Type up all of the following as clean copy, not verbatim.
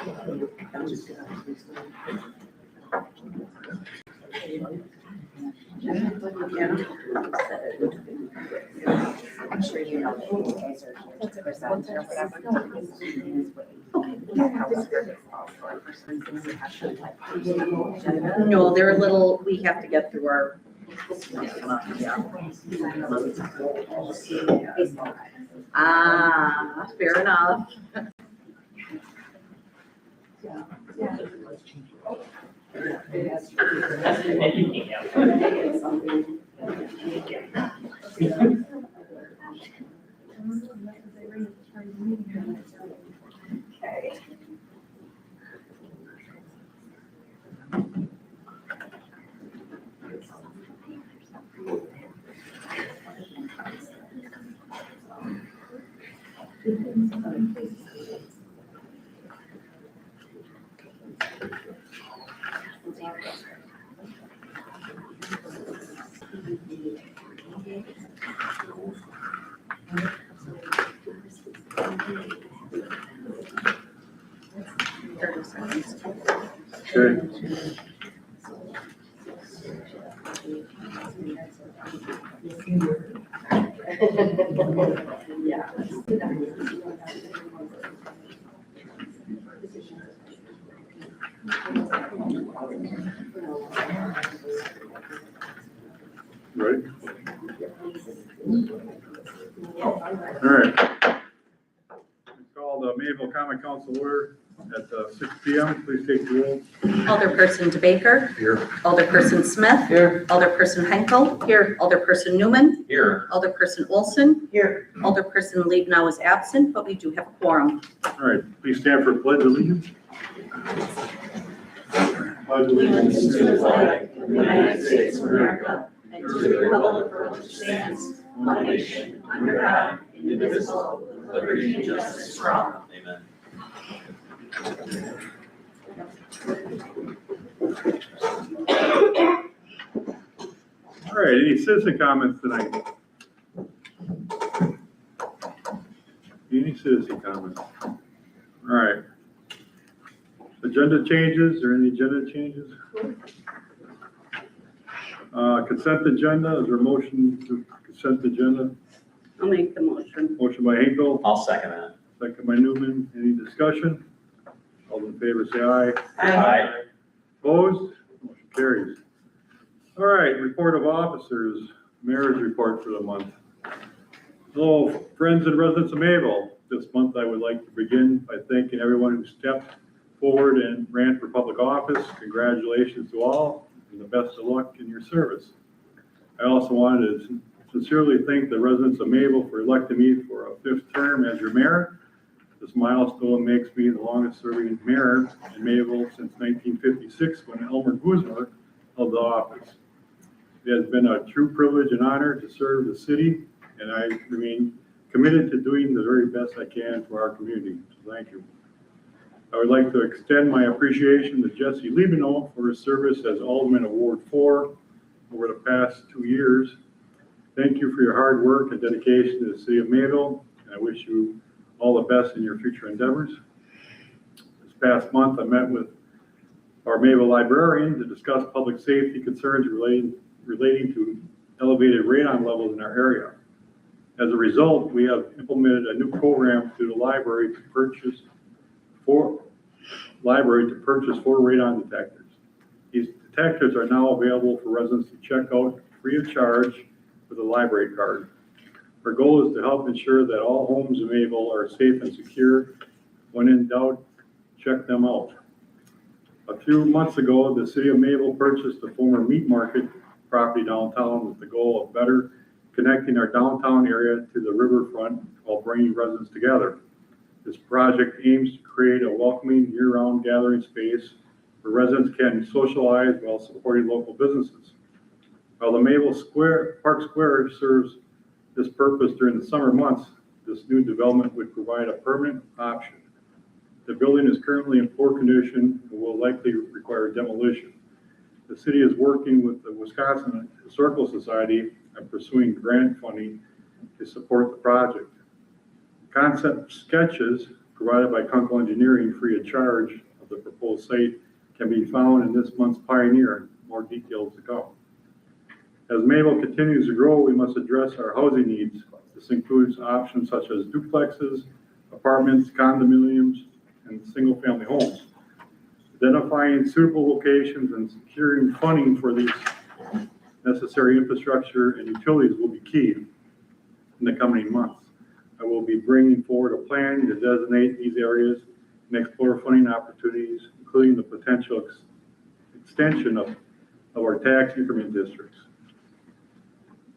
I'm sure you know that you guys are here to present or whatever. No, they're a little, we have to get through our, fair enough. Okay. Okay. Ready? All right. Call the Mayville Common Council order at 6 p.m. Please take the roll. Alderperson DeBaker. Here. Alderperson Smith. Here. Alderperson Henkel. Here. Alderperson Newman. Here. Alderperson Olson. Here. Alderperson Liebnow is absent, but we do have a quorum. All right. Please stand for pledge allegiance. Pledge allegiance To the flag of the United States of America and to the republic for which it stands, one nation, under God, indivisible, with liberty and justice for all. Amen. All right. Any citizen comments tonight? Any citizen comments? All right. Agenda changes or any agenda changes? Consent agenda, is there a motion to consent agenda? I'll make the motion. Motion by Hinkle, I'll second that. second by Newman. Any discussion? All in favor, say aye. Aye. Opposed? Motion carries. All right, report of officers, mayor's report for the month. Hello, friends and residents of Mayville. This month I would like to begin by thanking everyone who stepped forward and ran for public office. Congratulations to all and the best of luck in your service. I also wanted to sincerely thank the residents of Mayville for electing me for a 5th term as your mayor. This milestone makes me the longest serving mayor in Mayville since 1956 when Elmer Guzman held the office. It has been a true privilege and honor to serve the city, and I remain committed to doing the very best I can for our community. So thank you. I would like to extend my appreciation to Jesse Liebnow for his service as Alderman of Ward 4 over the past 2 years. Thank you for your hard work and dedication to the city of Mayville, and I wish you all the best in your future endeavors. This past month, I met with our Mayville librarian to discuss public safety concerns relating to elevated radon levels in our area. As a result, we have implemented a new program through the library to purchase 4 radon detectors. These detectors are now available for residents to check out free of charge with a library card. Our goal is to help ensure that all homes in Mayville are safe and secure. When in doubt, check them out. A few months ago, the city of Mayville purchased the former meat market property downtown with the goal of better connecting our downtown area to the riverfront while bringing residents together. This project aims to create a welcoming year-round gathering space where residents can socialize while supporting local businesses. While the Mayville Park Square serves this purpose during the summer months, this new development would provide a permanent option. The building is currently in poor condition and will likely require demolition. The city is working with the Wisconsin Historical Society and pursuing grant funding to support the project. Concept sketches provided by Kunkel Engineering free of charge of the proposed site can be found in this month's Pioneer. More details to come. As Mayville continues to grow, we must address our housing needs. This includes options such as duplexes, apartments, condominiums, and single-family homes. Identifying suitable locations and securing funding for these necessary infrastructure and utilities will be key in the coming months. I will be bringing forward a plan to designate these areas and explore funding opportunities, including the potential extension of our tax increment districts.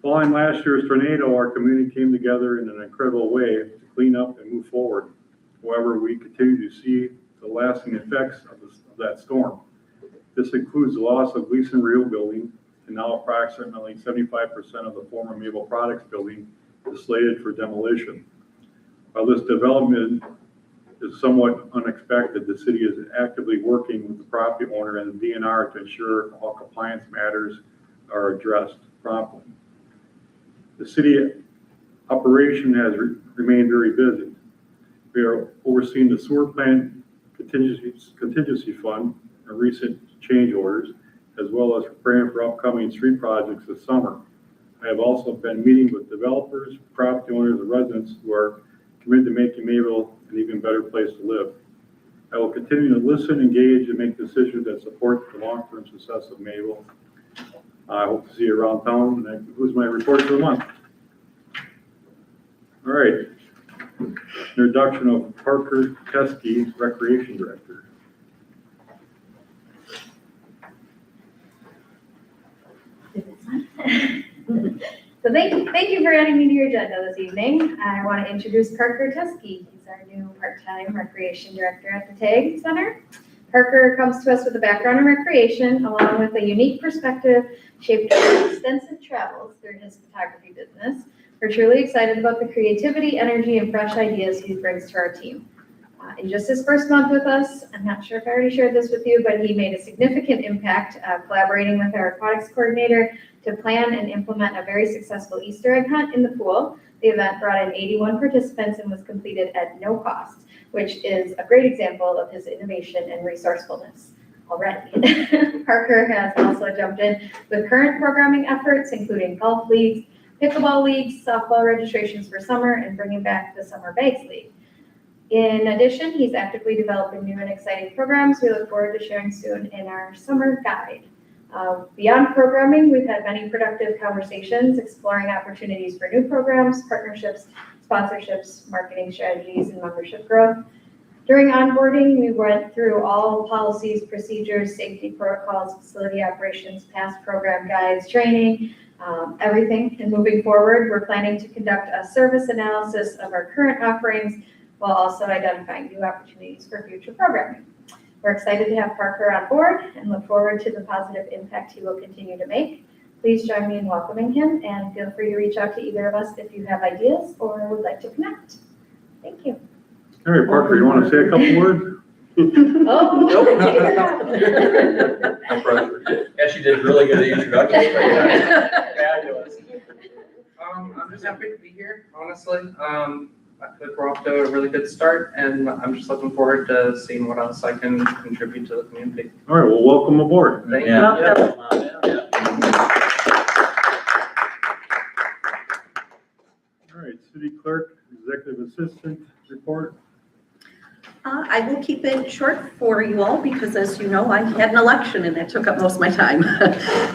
Following last year's tornado, our community came together in an incredible way to clean up and move forward. However, we continue to see the lasting effects of that storm. This includes the loss of Gleason Rio building, and now approximately 75% of the former Mayville Products building is slated for demolition. While this development is somewhat unexpected, the city is actively working with the property owner and the DNR to ensure all compliance matters are addressed promptly. The city operation has remained very busy. We are overseeing the sewer plant contingency fund and recent change orders, as well as preparing for upcoming street projects this summer. I have also been meeting with developers, property owners, and residents who are committed to making Mayville an even better place to live. I will continue to listen, engage, and make decisions that support the long-term success of Mayville. I hope to see you around town, and that concludes my report for the month. All right, introduction of Parker Teske, Recreation Director. So thank you for adding me to your agenda this evening. I want to introduce Parker Teske. He's our new part-time recreation director at the TAG Center. Parker comes to us with a background in recreation, along with a unique perspective shaped by extensive travels through his photography business. We're truly excited about the creativity, energy, and fresh ideas he brings to our team. In just his first month with us, I'm not sure if I already shared this with you, but he made a significant impact collaborating with our aquatics coordinator to plan and implement a very successful Easter egg hunt in the pool. The event brought in 81 participants and was completed at no cost, which is a great example of his innovation and resourcefulness already. Parker has also jumped in with current programming efforts, including golf leagues, pickleball leagues, softball registrations for summer, and bringing back the Summer Bags League. In addition, he's actively developing new and exciting programs we look forward to sharing soon in our summer guide. Beyond programming, we've had many productive conversations exploring opportunities for new programs, partnerships, sponsorships, marketing strategies, and membership growth. During onboarding, we went through all policies, procedures, safety protocols, facility operations, past program guides, training, everything. And moving forward, we're planning to conduct a service analysis of our current offerings while also identifying new opportunities for future programming. We're excited to have Parker on board and look forward to the positive impact he will continue to make. Please join me in welcoming him, and feel free to reach out to either of us if you have ideas or would like to connect. Thank you. All right, Parker, you want to say a couple words? Oh, No pressure. Yeah, she did really good introduction. Fabulous. I'm just happy to be here, honestly. I think we're off to a really good start, and I'm just looking forward to seeing what else I can contribute to the community. All right, well, welcome aboard. Thank you. All right, City Clerk, Executive Assistant report. I will keep it short for you all because, as you know, I had an election and that took up most of my time.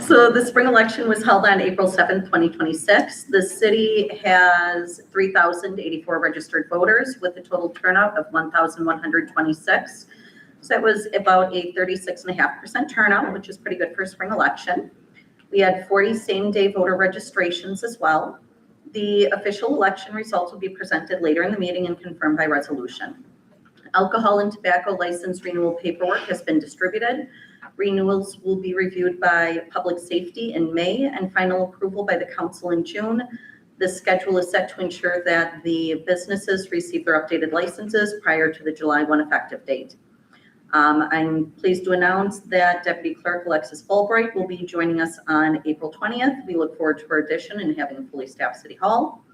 So the spring election was held on April 7th, 2026. The city has 3,084 registered voters with a total turnout of 1,126. So that was about a 36.5% turnout, which is pretty good for a spring election. We had 40 same-day voter registrations as well. The official election results will be presented later in the meeting and confirmed by resolution. Alcohol and tobacco license renewal paperwork has been distributed. Renewals will be reviewed by Public Safety in May and final approval by the council in June. The schedule is set to ensure that the businesses receive their updated licenses prior to the July 1 effective date. I'm pleased to announce that Deputy Clerk Alexis Fulbright will be joining us on April 20th. We look forward to her addition and having a fully staffed City Hall.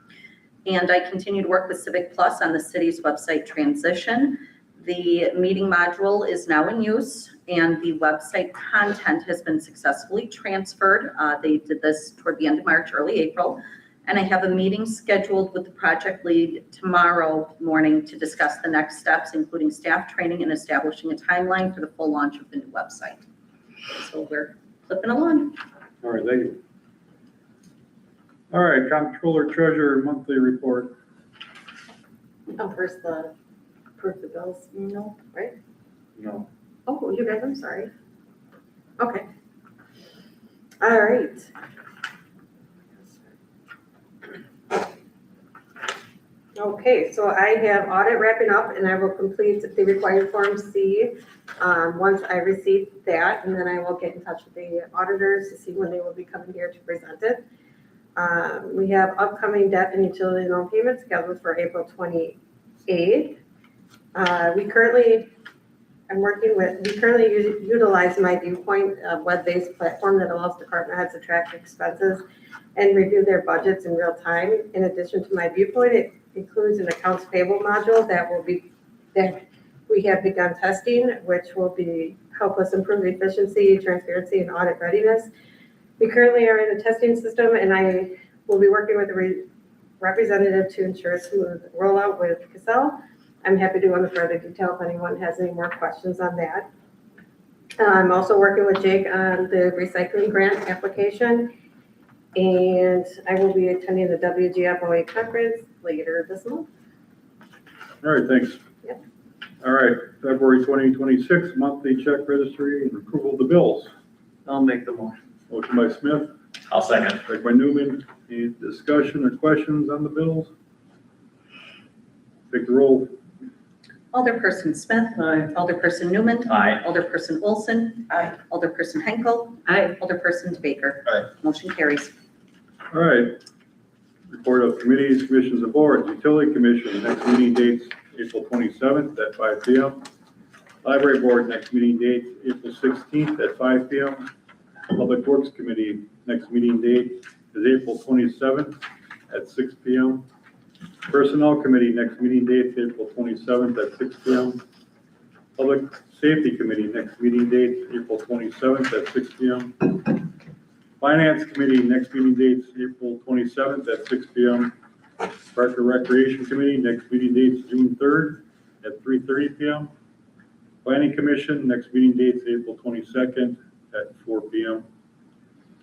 And I continue to work with Civic Plus on the city's website transition. The meeting module is now in use and the website content has been successfully transferred. They did this toward the end of March, early April. And I have a meeting scheduled with the project lead tomorrow morning to discuss the next steps, including staff training and establishing a timeline for the full launch of the new website. So we're flipping along. All right, thank you. All right, Comptroller Treasurer monthly report. First approve the bills, no, right? No. Oh, you guys, I'm sorry. Okay. All right. Okay, so I have audit wrapping up and I will complete the required Form C once I receive that, and then I will get in touch with the auditors to see when they will be coming here to present it. We have upcoming debt and utility loan payments scheduled for April 28th. We currently utilize My Viewpoint, a web-based platform that allows department heads to track expenses and review their budgets in real time. In addition to My Viewpoint, it includes an accounts payable module that we have begun testing, which will help us improve efficiency, transparency, and audit readiness. We currently are in a testing system, and I will be working with a representative to ensure a smooth rollout with Cassell. I'm happy to go into further detail if anyone has any more questions on that. I'm also working with Jake on the recycling grant application, and I will be attending the WGFOA conference later this month. All right, thanks. Yep. All right, February 2026 monthly check registry and approval of the bills. I'll make the motion. Motion by Smith, I'll second. second by Newman. Any discussion or questions on the bills? Take the roll. Alderperson Smith. Aye. Alderperson Newman. Aye. Alderperson Olson. Aye. Alderperson Henkel. Aye. Alderperson Baker. Aye. Motion carries. All right. Report of committees, commissions, and boards. Utility Commission, next meeting dates April 27th at 5 p.m. Library Board, next meeting date April 16th at 5 p.m. Public Works Committee, next meeting date is April 27th at 6 p.m. Personnel Committee, next meeting date April 27th at 6 p.m. Public Safety Committee, next meeting date April 27th at 6 p.m. Finance Committee, next meeting dates April 27th at 6 p.m. Park and Recreation Committee, next meeting dates June 3rd at 3:30 p.m. Planning Commission, next meeting dates April 22nd at 4 p.m.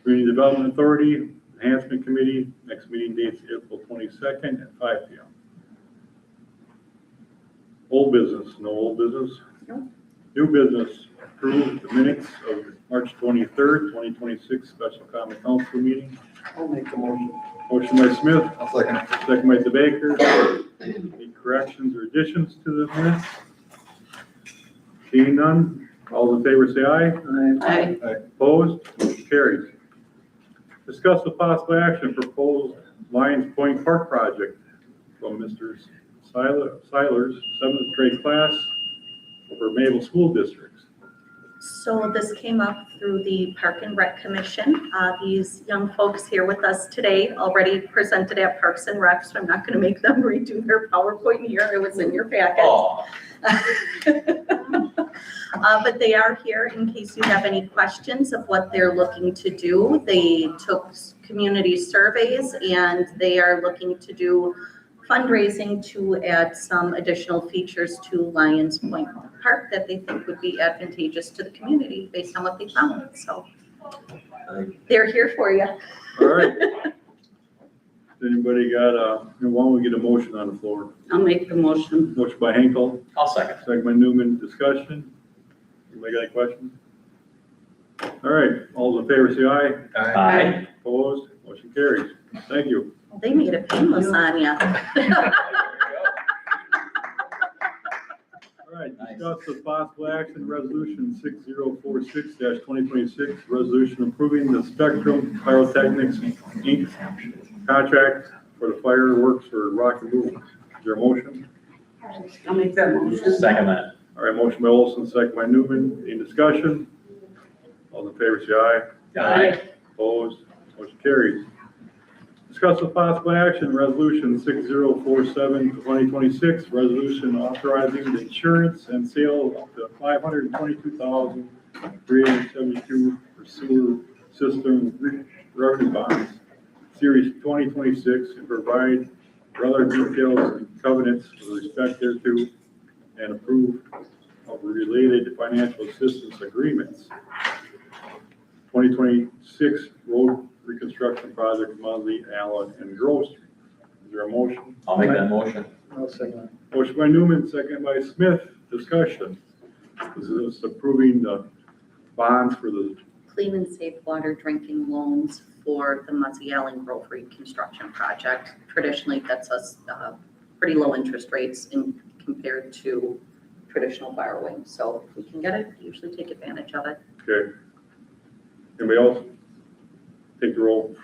Community Development Authority Enhancement Committee, next meeting dates April 22nd at 5 p.m. Old business, no old business? No. New business, approve the minutes of March 23rd, 2026 special common council meeting. I'll make the motion. Motion by Smith, I'll second. second by DeBaker. Any corrections or additions to the minutes? Seeing none, all in favor say aye. Aye. Opposed? Motion carries. Discuss the possible action proposed Lions Point Park project from Mr. Seiler's 7th grade class over Mabel School Districts. So this came up through the Park and Rec Commission. These young folks here with us today already presented at Parks and Rec, so I'm not going to make them redo their PowerPoint here. It was in your packet. Oh, But they are here in case you have any questions of what they're looking to do. They took community surveys and they are looking to do fundraising to add some additional features to Lions Point Park that they think would be advantageous to the community based on what they found. So they're here for you. All right. Anybody got why don't we get a motion on the floor? I'll make the motion. Motion by Henkel, I'll second. second by Newman, discussion. Anybody got any questions? All right, all those in favor say aye. Aye. Opposed? Motion carries. Thank you. They made it painless on you. All right, discuss the possible action, resolution 6046-2026, resolution approving the Spectrum Pyrotechnics Inc. contract for the fireworks for Rock and Roll. Is there a motion? I'll make that motion. Second that. All right, motion by Olson, second by Newman. Any discussion? All in favor say aye. Aye. Opposed? Motion carries. Discuss the possible action, resolution 6047, 2026, resolution authorizing the insurance and sale of up to $522,372 for sewer system revenue bonds, series 2026, and provide other details and covenants with respect thereto, and approve of related financial assistance agreements. 2026 road reconstruction project, Muzzy, Allen, and Grove Street. Is there a motion? I'll make that motion. I'll second Motion by Newman, second by Smith. Discussion. This is approving the bonds for the, Clean and safe water drinking loans for the Muzzy Allen Grove reconstruction project. Traditionally gets us pretty low interest rates in compared to traditional borrowing. So if we can get it, usually take advantage of it. okay. Anybody else? Take the roll.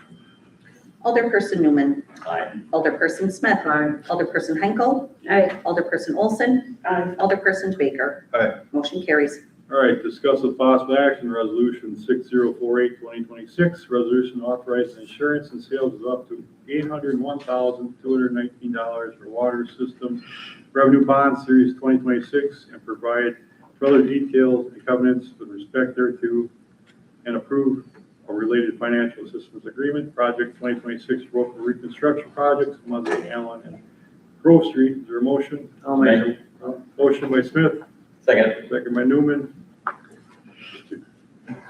Alderperson Newman. Aye. Alderperson Smith. Alderperson Henkel. Alderperson Olson. Alderperson Baker. Aye. Motion carries. All right, discuss with possible action, resolution 6048, 2026, resolution authorizing insurance and sales of up to $801,219 for water system revenue bond series 2026, and provide further details and covenants with respect thereto, and approve a related financial assistance agreement, project 2026 road reconstruction projects, Muzzy, Allen, and Grove Street. Is there a motion? I'll make it. Motion by Smith, Second. second by Newman. Just a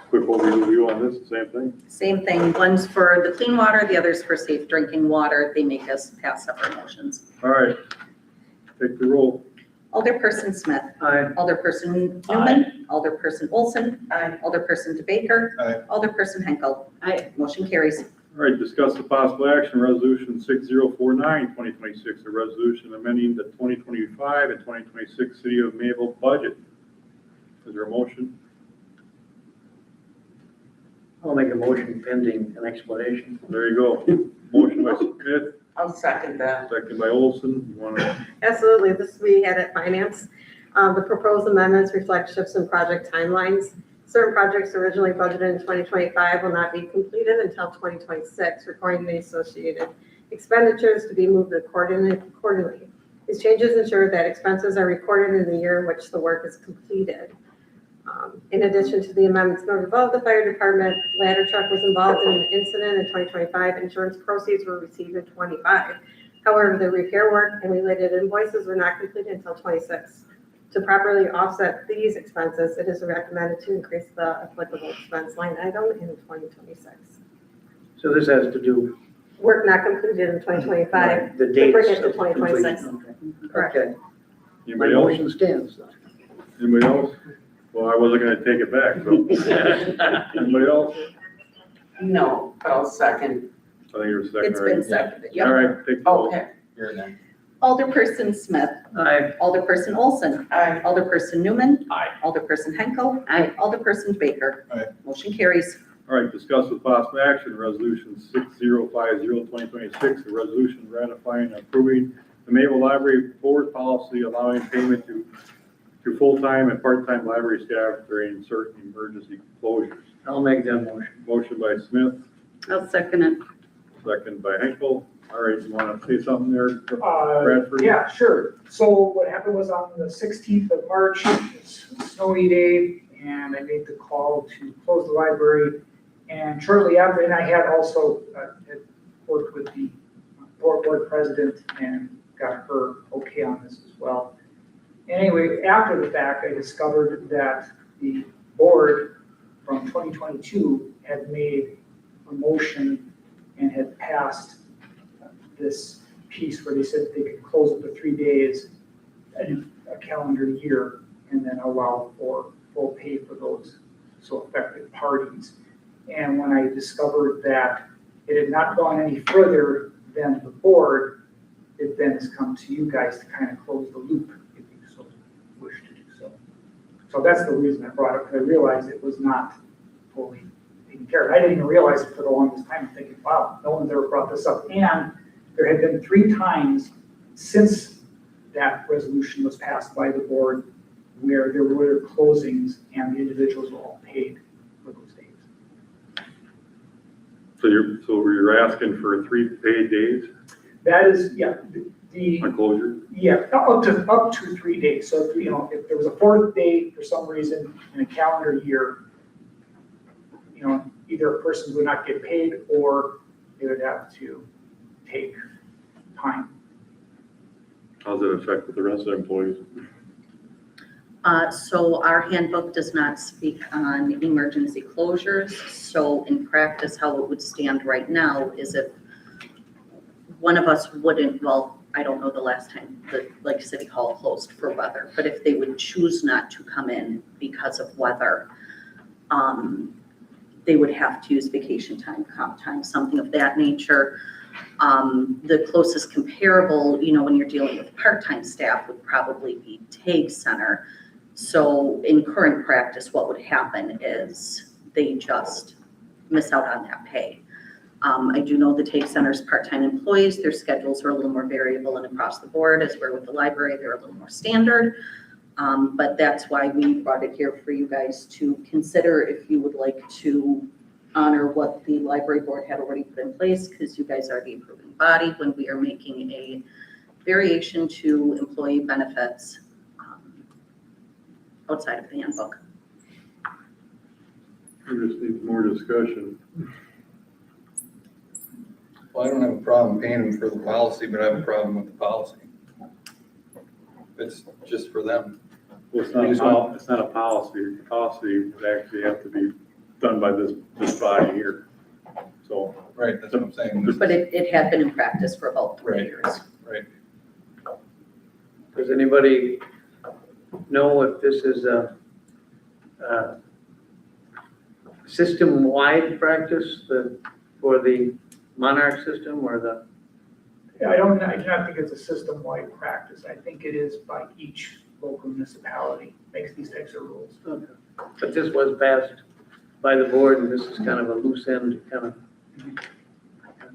quick overview on this, same thing. Same thing. One's for the clean water, the other's for safe drinking water. They make us pass separate motions. All right, take the roll. Alderperson Smith. Aye. Alderperson Newman. Alderperson Olson. Alderperson DeBaker. Aye. Alderperson Henkel. Motion carries. All right, discuss the possible action, resolution 6049, 2026, a resolution amending the 2025 and 2026 City of Mayville budget. Is there a motion? I'll make a motion pending an explanation. There you go. Motion by Smith, I'll second that. second by Olson. You want to, Absolutely, this we had at finance. The proposed amendments reflect shifts in project timelines. Certain projects originally budgeted in 2025 will not be completed until 2026, requiring the associated expenditures to be moved accordingly. These changes ensure that expenses are recorded in the year in which the work is completed. In addition to the amendments noted above, the fire department ladder truck was involved in an incident in 2025. Insurance proceeds were received in 25. However, the repair work and related invoices were not completed until 26. To properly offset these expenses, it is recommended to increase the applicable expense line item in 2026. So this has to do. Work not completed in 2025, The to dates. bring it to of completion. 2026. Okay. Okay. My anybody else? motion stands. Anybody else? Well, I wasn't going to take it back, so. Anybody else? No, but I'll second. I think you're second, It's been right? seconded. All Yep. right, take the roll. Okay. You're in there. Alderperson Smith. Aye. Alderperson Olson. Aye. Alderperson Newman. Aye. Alderperson Henkel. Alderperson Baker. Aye. Motion carries. All right, discuss with possible action, resolution 6050, 2026, a resolution ratifying and approving the Mayville Library Board policy allowing payment to full-time and part-time library staff during certain emergency closures. I'll make that motion. Motion by Smith, I'll second it. second by Henkel. All right, you want to say something there, Bradford? Yeah, sure. So what happened was on the 16th of March, it's a snowy day, and I made the call to close the library. And shortly after, and I had also had worked with the board president and got her okay on this as well. Anyway, after the fact, I discovered that the board from 2022 had made a motion and had passed this piece where they said they could close it for 3 days in a calendar year and then allow for full pay for those so affected parties. And when I discovered that it had not gone any further than the board, it then has come to you guys to kind of close the loop if you so wish to do so. So that's the reason I brought it, because I realized it was not fully taken care of. I didn't even realize it for the longest time, thinking, wow, no one's ever brought this up. And there had been 3 times since that resolution was passed by the board where there were closings and the individuals were all paid for those days. So So you're asking for 3 paid days That is, yeah, the, on closure? yeah, up to 3 days. So, you know, if there was a fourth day for some reason in a calendar year, you know, either a person would not get paid or they would have to take time. How's it affect with the rest of the employees? So our handbook does not speak on emergency closures. So in practice, how it would stand right now is if one of us wouldn't, well, I don't know the last time that like City Hall closed for weather, but if they would choose not to come in because of weather, they would have to use vacation time, comp time, something of that nature. The closest comparable, you know, when you're dealing with part-time staff would probably be TAG Center. So in current practice, what would happen is they just miss out on that pay. I do know the TAG Center's part-time employees, their schedules are a little more variable and across the board, as we're with the library, they're a little more standard. But that's why we brought it here for you guys to consider if you would like to honor what the library board had already put in place, because you guys are the approving body when we are making a variation to employee benefits outside of the handbook. We just need more discussion. Well, I don't have a problem paying them for the policy, but I have a problem with the policy. It's just for them. Well, it's not a policy. The policy would actually have to be done by this body here. So, Right, that's what I'm saying. But it had been in practice for about 3 Right. years. Right. Does anybody know if this is a system-wide practice for the Monarch system or the? I do not think it's a system-wide practice. I think it is by each local municipality makes these types of rules. But this was passed by the board and this is kind of a loose end kind of.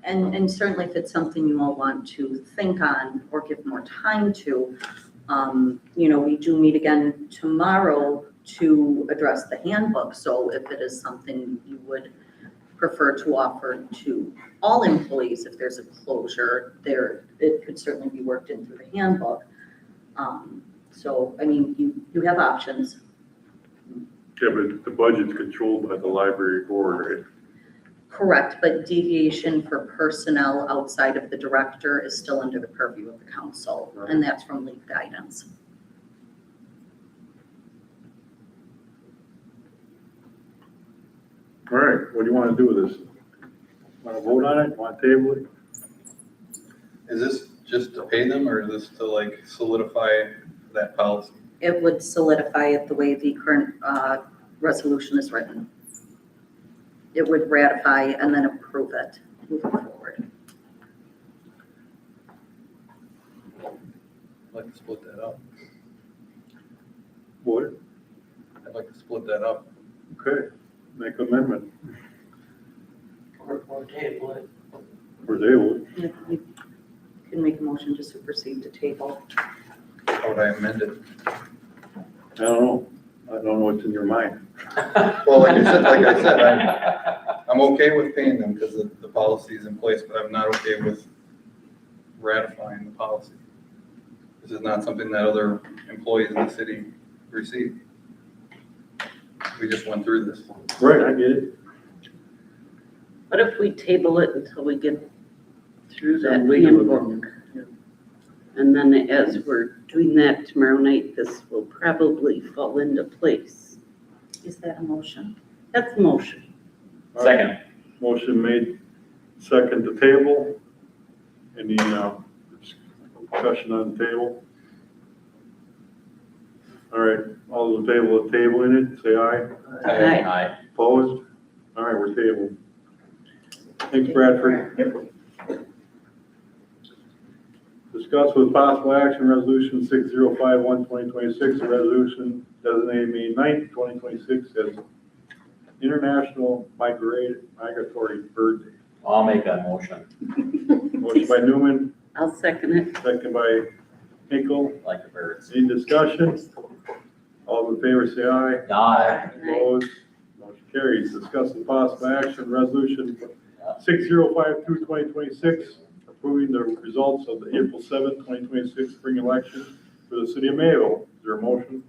And certainly if it's something you all want to think on or give more time to, you know, we do meet again tomorrow to address the handbook. So if it is something you would prefer to offer to all employees, if there's a closure there, it could certainly be worked into the handbook. So, I mean, you have options. yeah, but the budget's controlled by the library board, right? Correct, but deviation for personnel outside of the director is still under the purview of the council, and that's from leave guidance. All right, what do you want to do with this? Want to vote on it? Want to table it? Is this just to pay them or is this to like solidify that policy? It would solidify it the way the current resolution is written. It would ratify and then approve it moving forward. I'd like to split that up. What? I'd like to split that up. Okay, make amendment. Or table it. Or table it. You can make a motion to supersede to table. How would I amend it? I don't know. I don't know what's in your mind. Well, like I said, I'm okay with paying them because the policy is in place, but I'm not okay with ratifying the policy. This is not something that other employees in the city receive. We just went through this. Right, I get it. What if we table it until we get through that Legal handbook? opinion. And then as we're doing that tomorrow night, this will probably fall into place. Is that a motion? That's the motion. All right. Motion made, second to table. Any discussion on the table? All right, all those in favor of tabling it, say aye. Aye. Opposed? All right, we're tabled. Thanks, Bradford. Discuss with possible action resolution 6051/2026, a resolution designating May 9th, 2026 as International Migratory Bird Day. I'll make that motion, Motion by Newman, I'll second it. second by Hinkle. like the birds. Any discussion? All in favor, say aye. Aye. Opposed? Motion carries. Discuss with possible action resolution 6052-2026, approving the results of the April 7th, 2026 spring election for the city of Mayville. Is there a motion?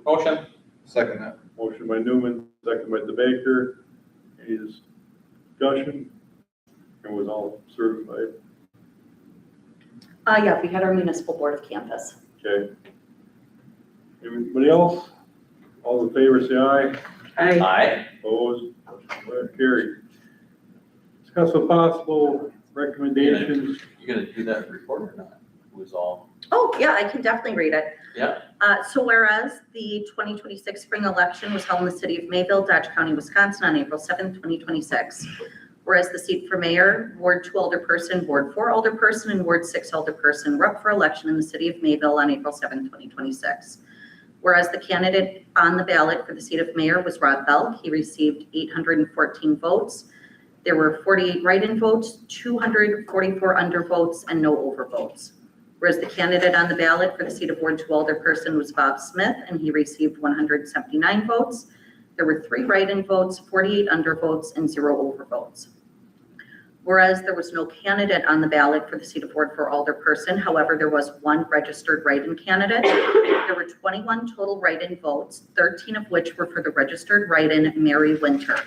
Motion. Second that. Motion by Newman, second by DeBaker. Any discussion? It was all certified. Yeah, we had our municipal board of canvas. Okay. Anybody else? All in favor, say aye. Aye. Opposed? Motion carried. Discuss with possible recommendations. You gonna do that report or not? It was all, Oh, yeah, I can definitely read it. yeah, So whereas the 2026 spring election was held in the city of Mayville, Dodge County, Wisconsin on April 7th, 2026. Whereas the seat for mayor, Ward 2 alderperson, Ward 4 alderperson, and Ward 6 alderperson were up for election in the city of Mayville on April 7th, 2026. Whereas the candidate on the ballot for the seat of mayor was Rob Belk. He received 814 votes. There were 48 write-in votes, 244 undervotes, and no overvotes. Whereas the candidate on the ballot for the seat of Ward 2 alderperson was Bob Smith, and he received 179 votes. There were 3 write-in votes, 48 undervotes, and 0 overvotes. Whereas there was no candidate on the ballot for the seat of Ward 4 alderperson, however, there was 1 registered write-in candidate. There were 21 total write-in votes, 13 of which were for the registered write-in Mary Winter.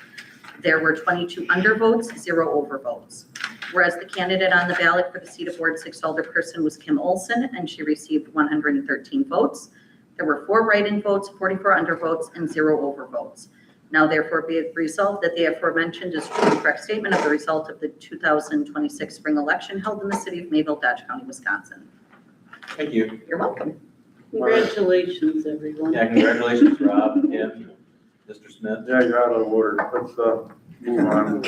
There were 22 undervotes, 0 overvotes. Whereas the candidate on the ballot for the seat of Ward 6 alderperson was Kim Olson, and she received 113 votes. There were 4 write-in votes, 44 undervotes, and 0 overvotes. Now therefore be it resolved that the aforementioned is true and correct statement of the result of the 2026 spring election held in the city of Mayville, Dodge County, Wisconsin. thank you. You're welcome. Congratulations, everyone. Yeah, congratulations, Rob, Kim, Mr. Smith. Yeah, you're out of order. Let's move on.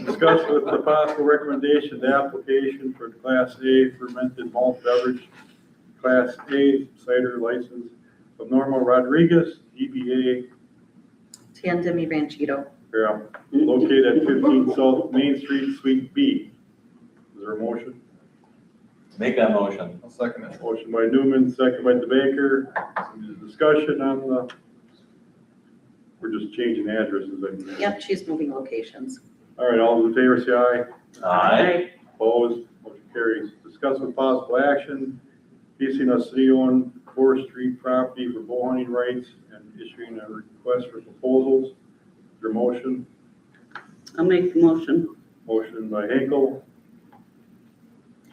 Discuss with the possible recommendation, the application for Class A fermented malt beverage, Class A cider license of Norma Rodriguez, DBA, Tandem Ranchito. located at 15 South Main Street, Suite B. Is there a motion? Make that motion. I'll second it. Motion by Newman, second by DeBaker. Any discussion on the, we're just changing addresses. I think. Yep, she's moving locations. All right, all those in favor say aye. Aye. Opposed, motion carries. Discuss with possible action, leasing a city-owned forestry property for bow hunting rights and issuing a request for proposals. Is there a motion? I'll make the motion. Motion by Hinkle.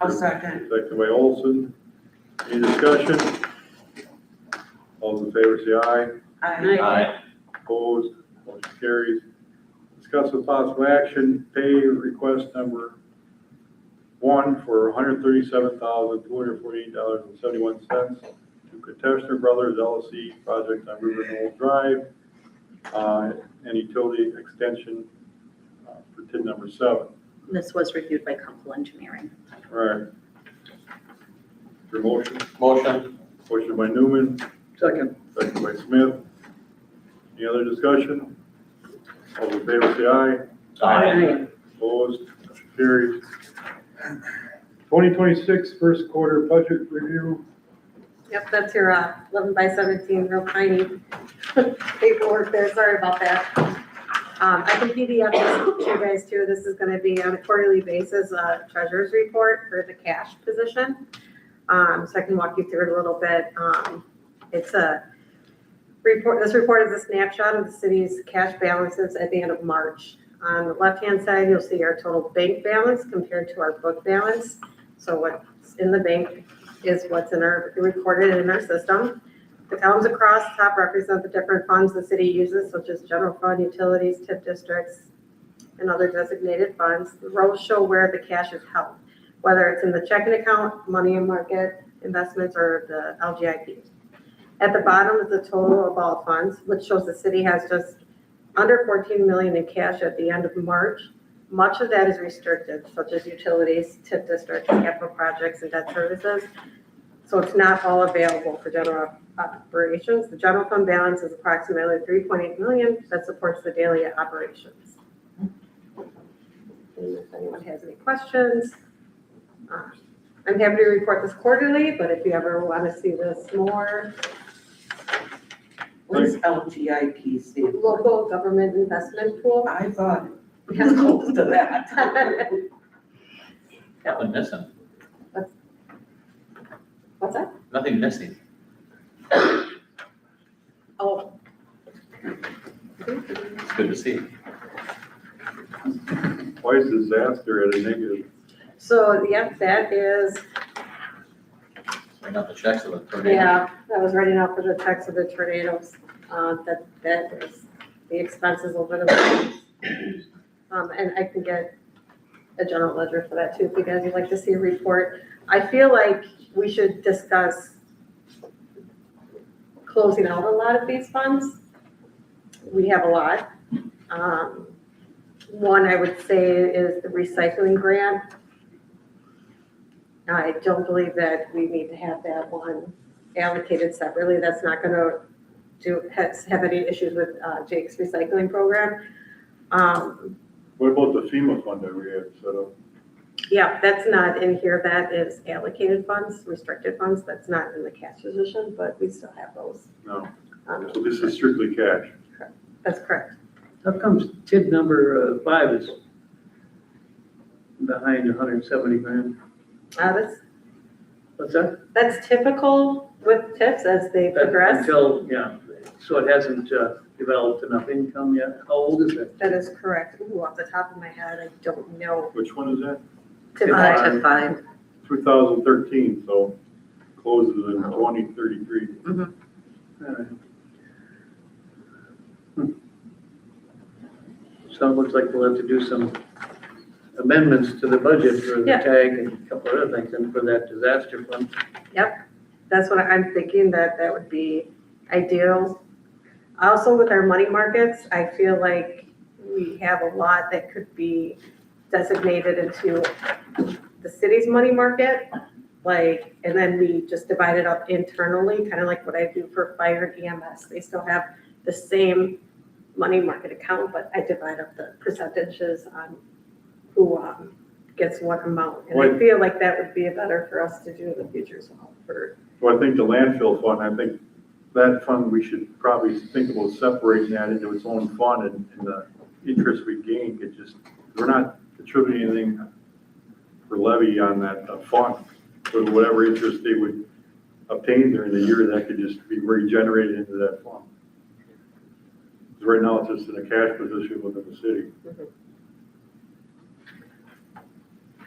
I'll second. Second by Olson. Any discussion? All those in favor say aye. Aye. Opposed, motion carries. Discuss with possible action, pay request number 1 for $137,248.71 to Contester Brothers LLC project on River Knoll Drive, and utility extension for TID number 7. This was reviewed by Crumpel Engineering. All right. Your motion? Motion. Motion by Newman, Second. second by Smith. Any other discussion? All in favor, say aye. Aye. Opposed, motion carries. 2026 first quarter budget review. Yep, that's your 11 by 17, real tiny paperwork there, sorry about that. I can PDF this to you guys too. This is gonna be on a quarterly basis, treasurer's report for the cash position. So I can walk you through it a little bit. It's a report, this report is a snapshot of the city's cash balances at the end of March. On the left-hand side, you'll see our total bank balance compared to our book balance. So what's in the bank is what's recorded in our system. The columns across top represent the different funds the city uses, such as general fund, utilities, TIP districts, and other designated funds. The rows show where the cash is held, whether it's in the checking account, money and market investments, or the LGIP. At the bottom is the total of all funds, which shows the city has just under 14 million in cash at the end of March. Much of that is restricted, such as utilities, TIP districts, capital projects, and debt services. So it's not all available for general operations. The general fund balance is approximately 3.8 million that supports the daily operations. And if anyone has any questions, I'm happy to report this quarterly, but if you ever want to see this more, What's LGIP stand for? local government investment pool. I thought Yeah, close to that. Nothing missing. What's that? Nothing missing. Oh. It's good to see. Why is disaster at a negative? So, yeah, that is, Bring out the checks of the tornado. yeah, I was writing out for the text of the tornadoes. That is the expenses over the. And I can get a general ledger for that too, if you guys would like to see a report. I feel like we should discuss closing out a lot of these funds. We have a lot. One I would say is the recycling grant. I don't believe that we need to have that one allocated separately. That's not gonna have any issues with Jake's recycling program. What about the FEMA fund that we had set up? Yeah, that's not in here. That is allocated funds, restricted funds. That's not in the cash position, but we still have those. No, so this is strictly cash. That's correct. How comes TID number 5 is behind 170 grand? What's that? That's typical with TIFs as they progress. Until, yeah, so it hasn't developed enough income yet? How old is it? That is correct. Ooh, off the top of my head, I don't know. Which one is that? TIF Five. five. TIF 5. 2013, so closes in 2033. All right. So it looks like we'll have to do some amendments to the budget for the Yeah. tag and a couple other things, and for that disaster fund. That's what I'm thinking, that would be ideal. Also with our money markets, I feel like we have a lot that could be designated into the city's money market. Like, and then we just divide it up internally, kind of like what I do for fire and EMS. They still have the same money market account, but I divide up the percentages on who gets what amount. And I Right. feel like that would be better for us to do in the future as well for. Well, I think the landfill fund, I think that fund, we should probably think about separating that into its own fund, and the interest we gain could just, we're not contributing anything for levy on that fund. So whatever interest they would obtain during the year, that could just be regenerated into that fund. Because right now, it's just in a cash position within the city.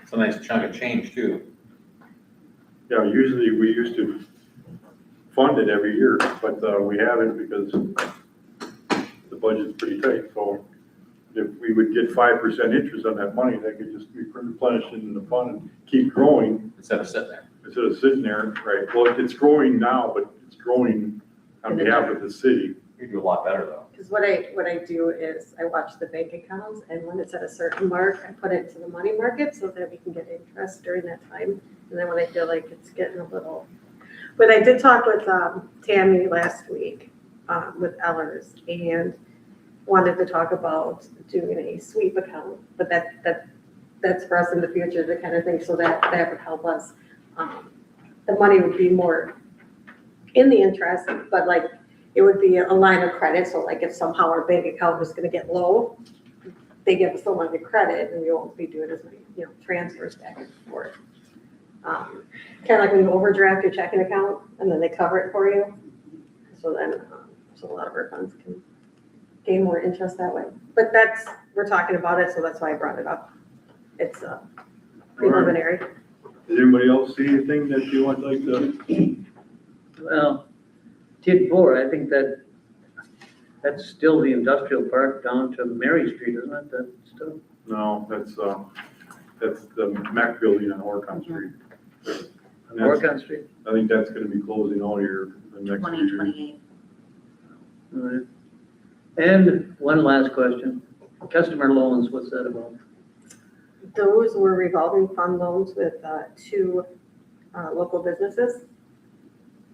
It's a nice chunk of change too. Yeah, usually we used to fund it every year, but we haven't because the budget's pretty tight. So if we would get 5% interest on that money, that could just be replenished into the fund and keep growing Instead of sitting there. instead of sitting there, right? Well, it's growing now, but it's growing on behalf of the city. You do a lot better though. Because what I do is I watch the bank accounts, and when it's at a certain mark, I put it into the money market so that we can get interest during that time. And then when I feel like it's getting a little, but I did talk with Tammy last week with Ellers, and wanted to talk about doing a sweep account, but that's for us in the future, the kind of thing, so that would help us. The money would be more in the interest, but like, it would be a line of credit, so like if somehow our bank account was gonna get low, they give us a line of credit and we won't be doing as many, transfers back and forth. Kind of like when you overdraft your checking account and then they cover it for you. So then, so a lot of our funds can gain more interest that way. But we're talking about it, so that's why I brought it up. It's preliminary. Does anybody else see anything that you would like to? Well, TID 4, I think that's still the industrial park down to Mary Street, isn't it? That still? No, that's the Mac building on Orcon Street. And that's- Orcon Street? I think that's gonna be closing all year, the next few years. 2028. All right. And one last question. Customer loans, what's that about? Those were revolving fund loans with two local businesses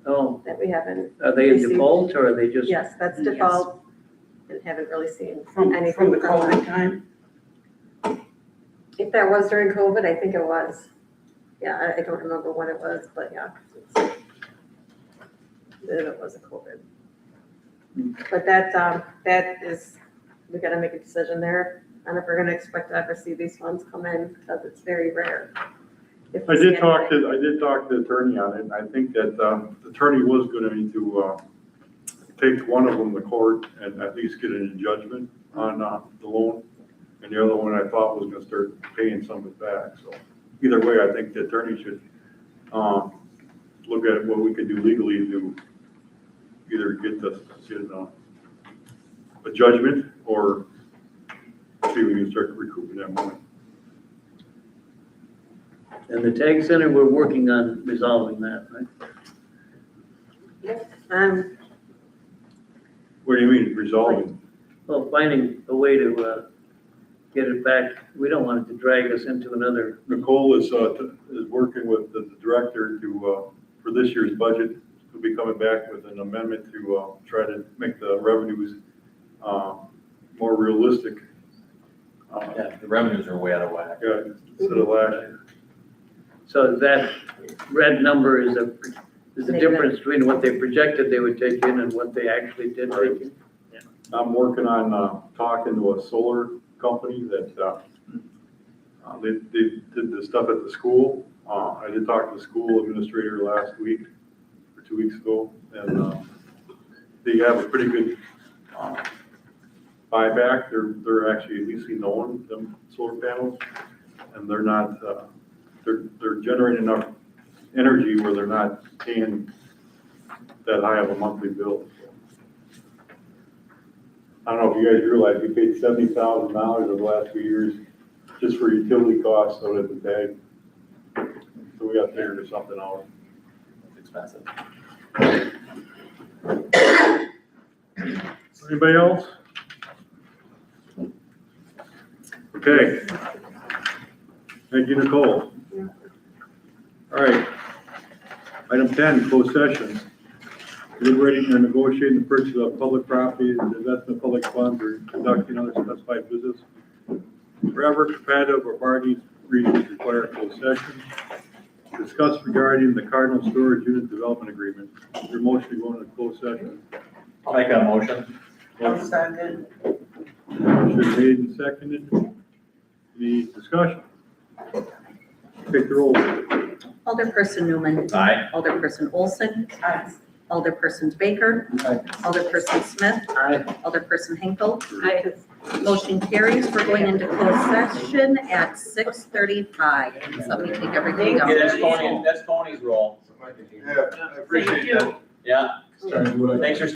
Oh, that we haven't, are they in Received. default or are they just? yes, that's Yes. default, and haven't really seen From anything the from COVID that. time? If that was during COVID, I think it was. Yeah, I don't remember when it was, but yeah. Then it was a COVID. But that is, we gotta make a decision there. I'm never gonna expect to ever see these funds come in because it's very rare. If I we did see talk anything. to, I did talk to the attorney on it, and I think that, the attorney was gonna need to, take one of them to court and at least get an judgment on, the loan. And the other one I thought was gonna start paying some of it back, so either way, I think the attorney should, look at what we could do legally to either get a judgment or see if we can start recouping that money. And the tag center, we're working on resolving that, right? What do you mean, resolving? Well, finding a way to get it back. We don't want it to drag us into another, Nicole is working with the director to, for this year's budget, we'll be coming back with an amendment to, try to make the revenues, more realistic. Yeah, the revenues are way out of whack. Yeah, instead of last year. so that red number is the difference between what they projected they would take in and what they actually did take in. I'm working on, talking to a solar company that, they did the stuff at the school. I did talk to the school administrator last week, or 2 weeks ago, and, they have a pretty good, buyback. They're actually leasing own them solar panels, and they're not, they're generating enough energy where they're not paying that high of a monthly bill. I don't know if you guys realize, we paid $70,000 over the last few years just for utility costs out at the tag. So we got to figure something out. It's expensive. Anybody else? Okay. Thank you, Nicole. All right. Item 10, closed session. Deliberating or negotiating the purchase of public property, the investment of public funds, or conducting other specified business. Wherever competitive or bargaining reasons require a closed session. Discuss regarding the Cardinal Storage Unit Development Agreement. Your motion to go into closed session. I'll make a motion. Motion made and seconded. Any discussion? Take the roll. Alderperson Newman. Aye. Alderperson Olson. Alderperson Baker. Alderperson Smith. Aye. Alderperson Hinkle. Motion carries. We're going into closed session at 6:35. So let me take everything down. Yeah, that's Tony's role. Yeah, I appreciate that. Yeah. Thanks for